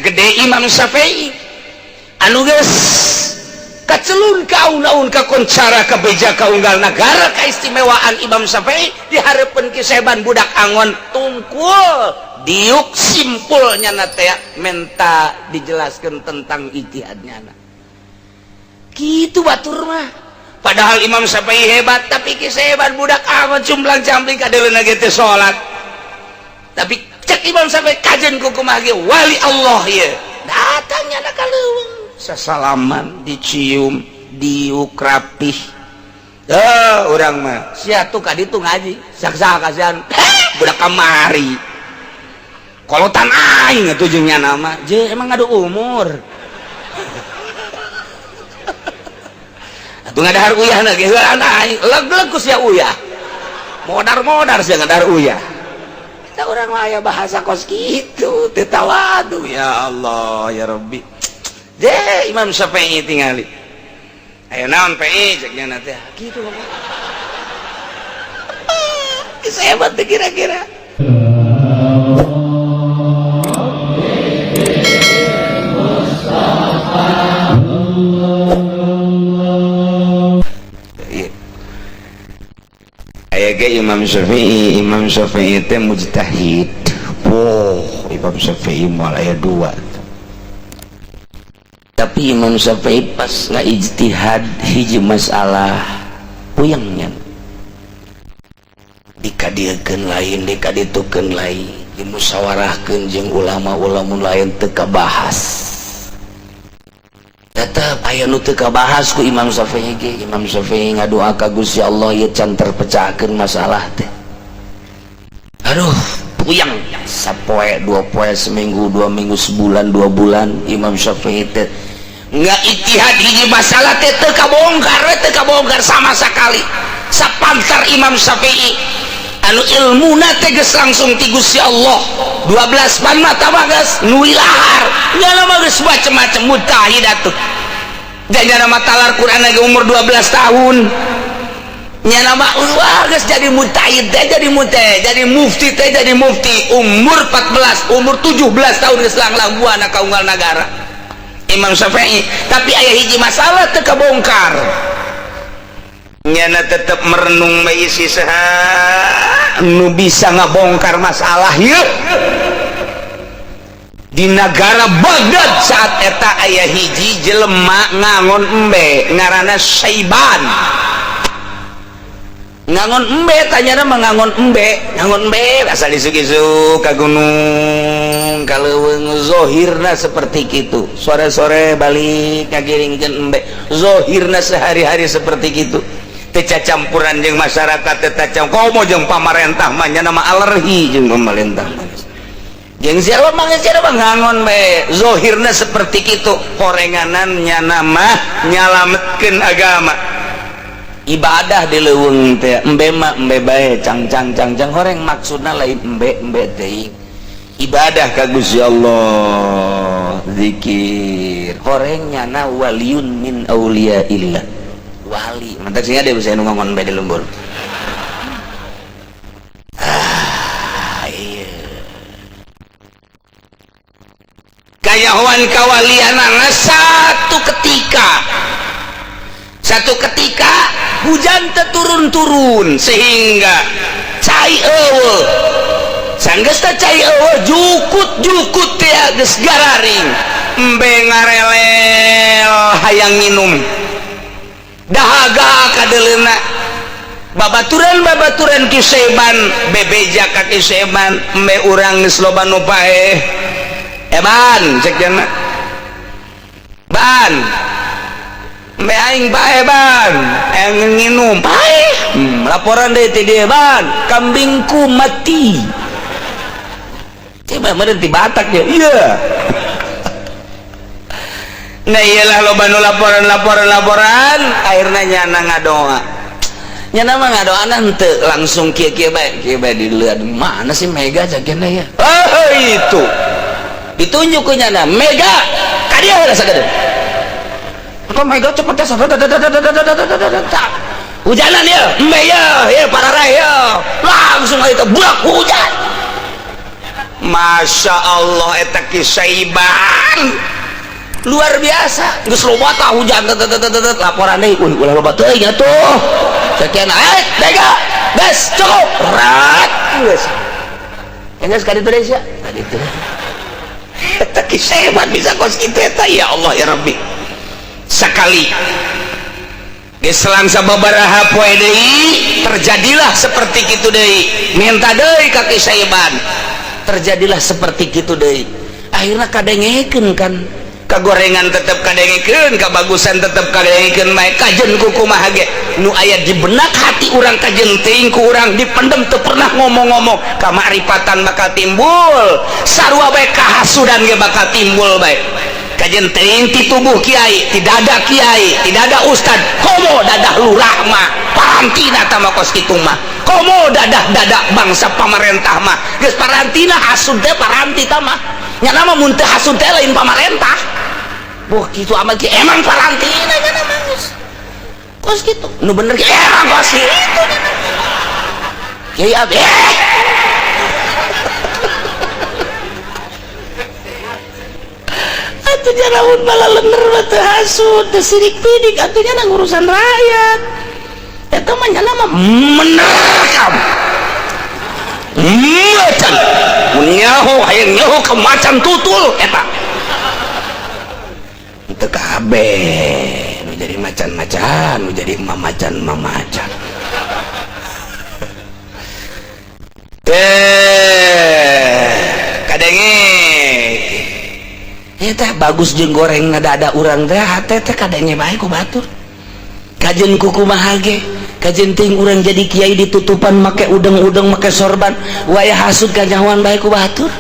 sagede Imam Syafi'i anu geus kacelun kaun-naun kakoncara kabeja kaunggal negara keistimewaan Imam Syafi'i dihareupeun kiseban budak angon tungkul diuk simpulnya teh menta dijelaskan tentang ijtihadnya kitu batur mah padahal Imam Syafi'i hebat tapi kiseban budak angon cumplang campling kadeleuna ge teh salat tapi cek Imam Syafi'i kajen ku kumaha ge wali Allah ye datangnya na ka leuweung sasalaman dicium diuk rapih urang mah sia tuh ka ditu ngaji saksa kasihan budak kamari kolotan aing atuh jeung nya nama je emang ngadu umur atuh ngadahar uyahna ge heulan aing leg-leg ku sia uyah modar-modar sia ngadahar uyah kita urang mah aya bahasa kos kitu teu tawadu ya Allah ya Rabbi je Imam Syafi'i tingali ayo naon PI cek nya teh kitu kisah hebat teh kira-kira aya ge Imam Syafi'i teh mujtahid Imam Syafi'i moal aya dua tapi Imam Syafi'i pas ngaijtihad hiji masalah puyengnya dikadiekeun lain dikaditukeun lain dimusyawarahkeun jeung ulama-ulama lain teu kabahas tetep aya nu teu kabahas ku Imam Syafi'i ge Imam Syafi'i ngadoa ka Gusti Allah ieu can terpecahkeun masalah teh aduh puyeng sapoe dua poe seminggu 2 minggu sebulan 2 bulan Imam Syafi'i teh nggak ijtihad hiji masalah teh teu kabongkar sama sekali sapantar Imam Syafi'i anu ilmuna teh geus langsung ti Gusti Allah 12 ban mata mah geus nuwi lahar nya mah geus macem-macem mujtahid atuh dan mah talar Quran lagi umur 12 tahun nya nama wah geus jadi mujtahid teh jadi mufti teh jadi mufti umur 14 umur 17 tahun geus langlang buana kaunggal nagara Imam Syafi'i tapi aya hiji masalah teu kabongkar nyana tetep merenung bae isi saha nu bisa ngabongkar masalah ieu di negara Baghdad saat eta aya hiji jelema ngangon embe ngaranna Syaiban ngangon embe tanyana mengangon embe asal isuk-isuk ka gunung ka leuweung zohirna seperti kitu sore-sore balik ngagiringkeun embe zohirna sehari-hari seperti kitu teu cacampuran jeung masyarakat teu komo jeung pamarentah mah nya nama alergi jeung pamarentah jeung siapa mah ngangon bae zohirna seperti kitu horenganan nya nama nyalametkeun agama ibadah di leuweung teh embe mah embe bae cang horeng maksudna lain embe teh ibadah ka Gusti Allah zikir horeng nyana waliun min auliyaillah wali mantap sih ada bisa nunggu ngomong di lembur iya kayahuan kawalianana satu ketika hujan turun sehingga cai eueuh sanggeus teh cai eueuh jukut teh geus gararing embe ngarelel hayang nginum dahaga kadeleuna babaturan kiseban bebeja ka kiseban embe urang geus loba nu paeh ban cek janna ban embe aing bae ban aing nginum paeh laporan deui ti dieu ban kambingku mati coba meureun ti Batak ya iya nah iyalah loba nu laporan akhirna nyana ngadoa nyana mah ngadoana henteu langsung kieu bae dilihat mana sih Mega jagena ya itu ditunjuk ku nyana Mega ka dieu heula sagede kok Mega cepet teh hujanan ya embe ya pararai ya langsung itu budak hujan Masya Allah eta Kisaiban luar biasa geus loba tah hujan laporan deui ulah loba teuing atuh sekian tega gas cukup rat geus geus ka ditu deui sia ka ditu eta Kisaiban bisa kos kitu eta ya Allah ya Rabbi sakali geus selang sababaraha poe deui terjadilah seperti kitu deui minta deui ka Kisaiban terjadilah seperti kitu deui akhirna kadengekeun kan kagorengan tetep kadengekeun kabagusan tetep kadengekeun bae kajen kukumaha ge nu aya di benak hati urang kajen teuing ku urang dipendem teu pernah ngomong-ngomong kamaripatan bakal timbul sarua bae kahasudan ge bakal timbul bae kajen teuing ti tubuh kiai ti dada kiai ti dada ustad komo dadah lurah mah parantina tah mah kos kitu mah komo dadah bangsa pamarentah mah geus parantina hasud teh paranti tah mah nya nama mun teu hasud teh lain pamarentah boh kitu amat ki emang parantina nya nama geus kos kitu nu bener ki emang kos kitu kiai abi atunya lamun malah lener mah teu hasud teu sirik pidik atunya nang urusan rakyat eta mah nya nama menerkam macan mun nyaho hayang nyaho ke macan tutul eta teu kabeh nu jadi macan-macan nu jadi mamacan kadenge eta bagus jeung goreng ngada-ada urang teh hate teh kadenge bae ku batur kajen kukumaha ge kajen ting urang jadi kiai ditutupan make udeng-udeng make sorban wayah hasud kanyahoan bae ku batur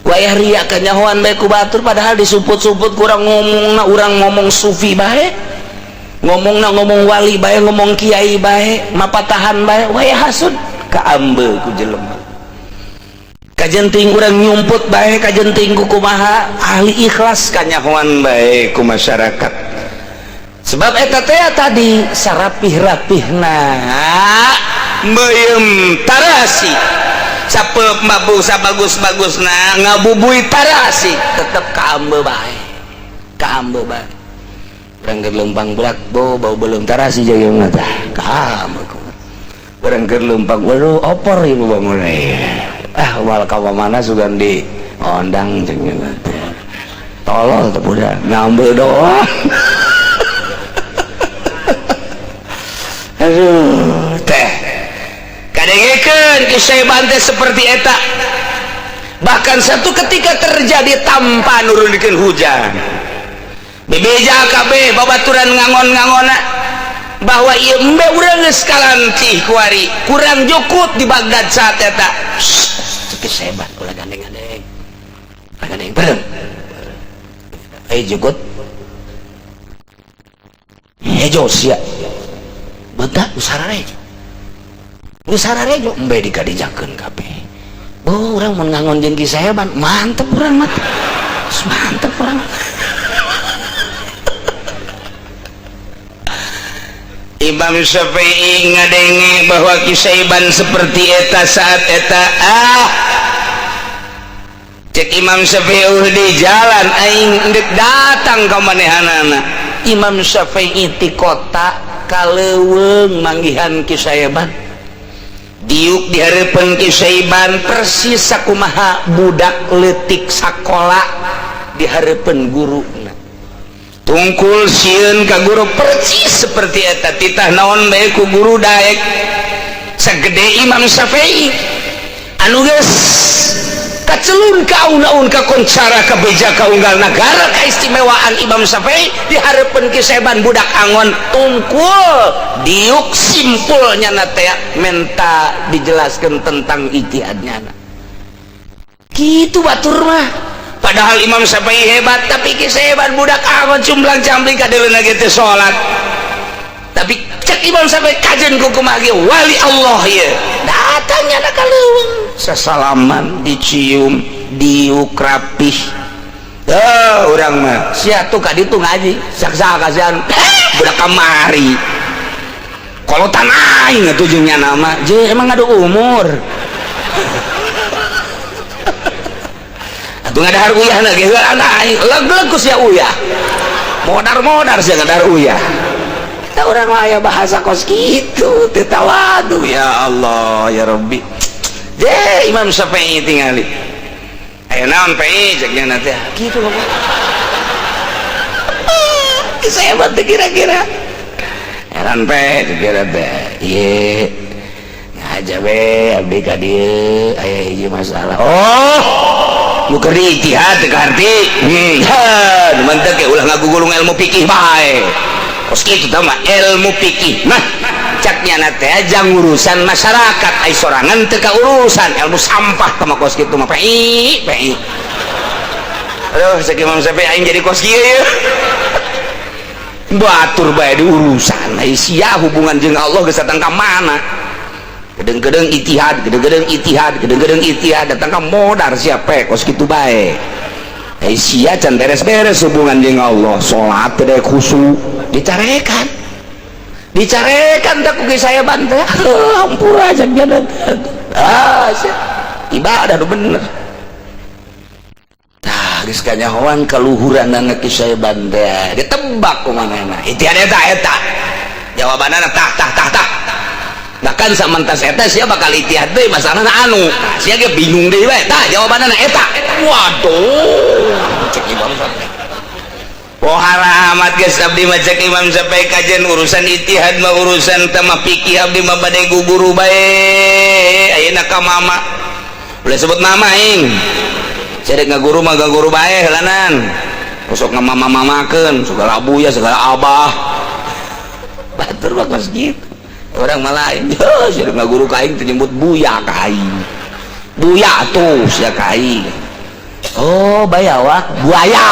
wayah ria kanyahoan bae ku batur padahal disumput-sumput kurang ngomongna urang ngomong sufi bae ngomongna ngomong wali bae ngomong kiai bae mapatahan bae wayah hasud kaambeul ku jelema kajen ting urang nyumput bae kajen ting kukumaha ahli ikhlas kanyahoan bae ku masyarakat sebab eta teh tadi sarapih-rapihna meueum tarasi sapeup mabuk sabagus-bagusna ngabubuy tarasi tetep kaambe bae urang keur leumpang berak bau belum tarasi jeung tah kaambe urang keur leumpang waduh opor ieu bangun wal ka mana sugan di ondang jeung teh tolol teh budak ngambil doang aduh teh kadengekeun Kisaiban teh seperti eta bahkan satu ketika terjadi tanpa nurunkeun hujan bebeja kabeh babaturan ngangon-ngangona bahwa ieu embe urang geus kalancih kuari kurang jukut di Bagdad saat eta Kisaiban ulah gandeng-gandeng bareng jukut sia bedak usararejo embe dikadijakeun kabeh oh urang mun ngangon jeung Kisaiban mantep urang mah mantep urang Imam Syafi'i ngadenge bahwa Kisaiban seperti eta saat eta cek Imam Syafi'i di jalan aing endek datang ka manehanana Imam Syafi'i ti kota kaleuweung manggihan Kisaiban diuk di hareupeun Kisaiban persis sakumaha budak leutik sakola di hareupeun guruna tungkul sieun ka guru persis seperti eta titah naon bae ku guru daek sagede Imam Syafi'i anu geus kacelun ka aun-aun ka koncara ka beja ka unggal nagara kaistimewaan Imam Syafi'i di hareupeun Kisaiban budak angon tungkul diuk simpulnya na teh menta dijelaskeun tentang ijtihadnya kitu batur mah padahal Imam Syafi'i hebat tapi Kisaiban budak angon cumblang cambling kadeuleuna ge teu salat tapi cek Imam Syafi'i kajen kukumaha ge wali Allah ye datangnya na kaleuweung sasalaman dicium diuk rapih urang mah sia tuh ka ditu ngaji saksa kasihan budak kamari kolotan aing atuh jeung nya nama je emang ada umur atuh ngadahar uyah lagi anak leg-leg ku sia uyah modar-modar sia ngadahar uyah kita orang maya bahasa kos gitu tetawadu ya Allah ya Rabbi deh Imam Syafi'i tingali ayo naon pi ceknya nanti gitu loh saya bantu kira-kira heran pe kira teh iya aja be abdi ka dieu aya hiji masalah oh nu keur diijtihad teh arti mantep ke ulah ngagugulung ilmu fikih bae kos kitu tah mah ilmu fikih nah caknya na teh ajang urusan masyarakat ai sorangan teu ka urusan ilmu sampah tah kos kitu mah pi aduh cek Imam Syafi'i aing jadi kos kieu ye batur bae di urusan ai sia hubungan jeung Allah geus datang ka mana gedeng-gedeng itihad gedeng-gedeng itihad gedeng-gedeng itihad datang ka modar siapa kos kitu bae ai sia can beres-beres hubungan jeung Allah salat teh khusyuk dicarekan tak ku saya bantu ampura aja jalan ibadah nu bener geus kanyahoan kaluhuranna ki saya bantu ditebak ku manehna itihad eta jawabanna tah bahkan samantas eta sia bakal itihad deui masalahna anu sia ge bingung deui we tah jawabanna eta waduh cek Imam Syafi'i pohara amat geus abdi mah cek Imam Syafi'i kajian urusan itihad mah urusan teh mah fikih abdi mah bade guguru bae ayeuna ka mama boleh sebut mama aing cedek ngaguru mah gaguru bae heulanan sok ngamama-mamakeun segala abuya segala abah batur bagus gitu orang malain cedek ngaguru ka aing teh nyebut buya ka aing buya tuh sia ka aing oh bayawak buaya